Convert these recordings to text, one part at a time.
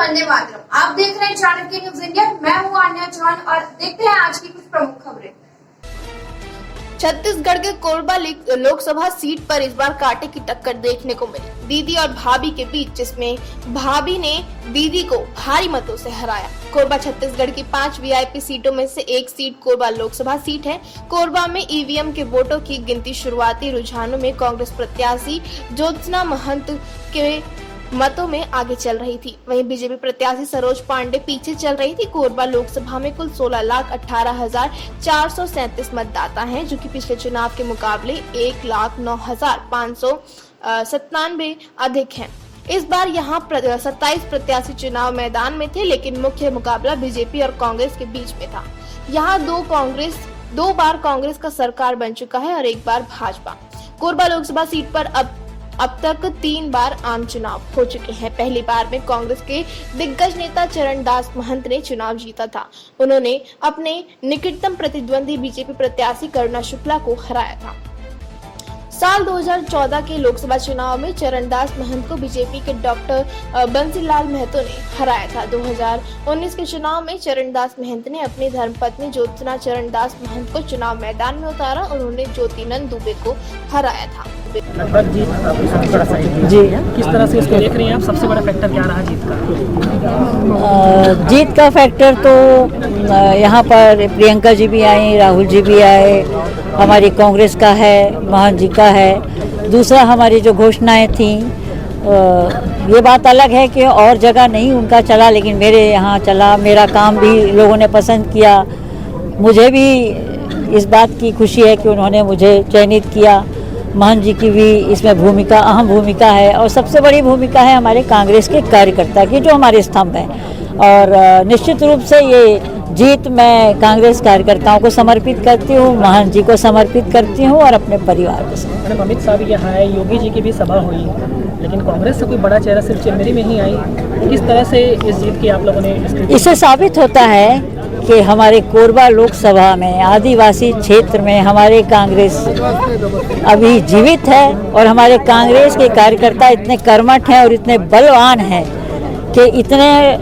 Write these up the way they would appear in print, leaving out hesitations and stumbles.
वंदे मातरम। आप देख रहे हैं चाणक्य न्यूज इंडिया। मैं हूं आन्या चौहान और देखते हैं आज की कुछ प्रमुख खबरें। छत्तीसगढ़ के कोरबा लोकसभा सीट पर इस बार कांटे की टक्कर देखने को मिली दीदी और भाभी के बीच, जिसमें भाभी ने दीदी को भारी मतों से हराया। कोरबा छत्तीसगढ़ की 5 वीआईपी सीटों में से एक सीट कोरबा लोकसभा सीट है। कोरबा में ईवीएम के वोटों की गिनती शुरुआती रुझानों में कांग्रेस प्रत्याशी ज्योत्सना महंत के मतों में आगे चल रही थी, वहीं बीजेपी प्रत्याशी सरोज पांडे पीछे चल रही थी। कोरबा लोकसभा में कुल 16,18,437 मतदाता हैं, जो कि पिछले चुनाव के मुकाबले 1,09,597 अधिक हैं। इस बार यहाँ 27 प्रत्याशी चुनाव मैदान में थे, लेकिन मुख्य मुकाबला बीजेपी और कांग्रेस के बीच में था। यहाँ दो बार कांग्रेस का सरकार बन चुका है और एक बार भाजपा। कोरबा लोकसभा सीट पर अब तक 3 बार आम चुनाव हो चुके हैं। पहली बार में कांग्रेस के दिग्गज नेता चरणदास महंत ने चुनाव जीता था। उन्होंने अपने निकटतम प्रतिद्वंदी बीजेपी प्रत्याशी करुणा शुक्ला को हराया था। साल 2014 के लोकसभा चुनाव में चरणदास महंत को बीजेपी के डॉक्टर बंसीलाल महतो ने हराया था। 2019 के चुनाव में चरणदास महंत ने अपनी धर्मपत्नी ज्योत्सना चरणदास महंत को चुनाव मैदान में उतारा। उन्होंने ज्योतिनंद दुबे को हराया था। लगभग जीत जी, किस तरह से इसको देख रही हैं आप? सबसे बड़ा फैक्टर क्या रहा जीत का? जीत का फैक्टर तो यहाँ पर प्रियंका जी भी आई, राहुल जी भी आए, हमारी कांग्रेस का है, मोहन जी का है। दूसरा, हमारी जो घोषणाएं थी, ये बात अलग है कि और जगह नहीं उनका चला, लेकिन मेरे यहाँ चला। मेरा काम भी लोगों ने पसंद किया। मुझे भी इस बात की खुशी है कि उन्होंने मुझे चयनित किया। मोहन जी की भी इसमें अहम भूमिका है, और सबसे बड़ी भूमिका है हमारे कांग्रेस के कार्यकर्ता की, जो हमारे स्तंभ हैं। और निश्चित रूप से ये जीत मैं कांग्रेस कार्यकर्ताओं को समर्पित करती हूँ, मोहन जी को समर्पित करती हूँ और अपने परिवार को। मैडम, अमित शाह भी यहाँ है, योगी जी की भी सभा हुई, लेकिन कांग्रेस से कोई बड़ा चेहरा सिर्फ चेन्नई में ही आई। किस तरह से इस जीत की आप लोगों ने? इससे साबित होता है कि हमारे कोरबा लोकसभा में आदिवासी क्षेत्र में हमारे कांग्रेस अभी जीवित है, और हमारे कांग्रेस के कार्यकर्ता इतने कर्मठ हैं और इतने बलवान हैं कि इतने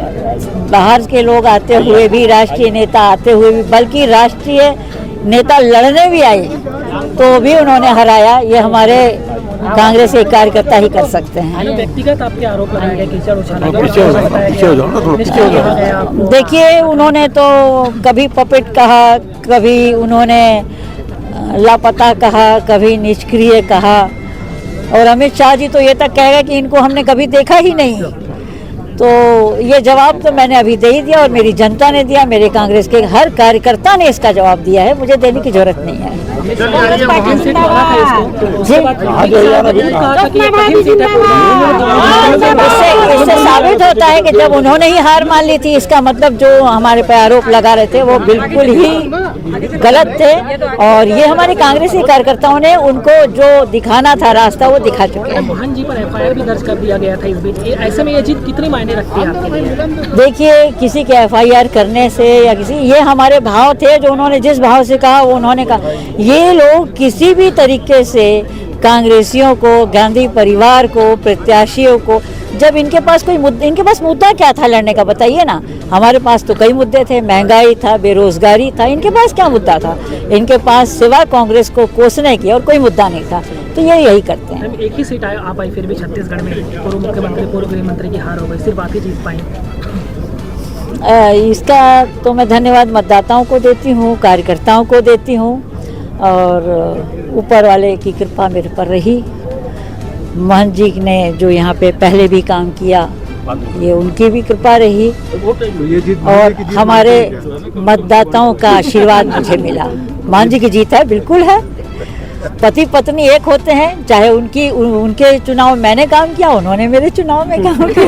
बाहर के लोग आते हुए भी, राष्ट्रीय नेता आते हुए भी, बल्कि राष्ट्रीय नेता लड़ने भी आए तो भी उन्होंने हराया। ये हमारे कांग्रेस के कार्यकर्ता ही कर सकते हैं। व्यक्तिगत आपके आरोप लगाए गए, देखिए, उन्होंने तो कभी पपेट कहा, कभी उन्होंने लापता कहा, कभी निष्क्रिय कहा, और अमित शाह जी तो ये तक कहेगा कि इनको हमने कभी देखा ही नहीं। तो ये जवाब तो मैंने अभी दे ही दिया, और मेरी जनता ने दिया, मेरे कांग्रेस के हर कार्यकर्ता ने इसका जवाब दिया है। मुझे देने की जरूरत नहीं है। इससे साबित होता है कि जब उन्होंने ही हार मान ली थी, इसका मतलब जो हमारे पे आरोप लगा रहे थे वो बिल्कुल ही गलत थे, और ये हमारे कांग्रेस के कार्यकर्ताओं ने उनको जो दिखाना था रास्ता, वो दिखा चुके हैं। मोहन जी पर एफआईआर भी दर्ज कर दिया गया था इस बीच। ऐसे में ये जीत कितनी मायने रखती है आपके लिए? देखिए, किसी के एफआईआर करने से या ये हमारे भाव थे, जो उन्होंने जिस भाव से कहा वो उन्होंने कहा। ये लोग किसी भी तरीके से कांग्रेसियों को, गांधी परिवार को, प्रत्याशियों को, जब इनके पास कोई मुद्दा, इनके पास मुद्दा क्या था लड़ने का, बताइए ना। हमारे पास तो कई मुद्दे थे, महंगाई था, बेरोजगारी था, इनके पास क्या मुद्दा था? इनके पास सिवा कांग्रेस को कोसने की और कोई मुद्दा नहीं था। तो ये यही करते हैं। एक ही सीट आप आई, फिर भी छत्तीसगढ़ में पूर्व मुख्यमंत्री, पूर्व गृह मंत्री की हार हो गई, सिर्फ आप ही जीत पाई। इसका तो मैं धन्यवाद मतदाताओं को देती हूँ, कार्यकर्ताओं को देती हूँ, और ऊपर वाले की कृपा मेरे पर रही। मोहन जी ने जो यहाँ पे पहले भी काम किया, ये उनकी भी कृपा रही, और हमारे मतदाताओं का आशीर्वाद मुझे मिला। मोहन जी की जीत है, बिल्कुल है। पति पत्नी एक होते हैं, चाहे उनके चुनाव में मैंने काम किया, उन्होंने मेरे चुनाव में काम किया।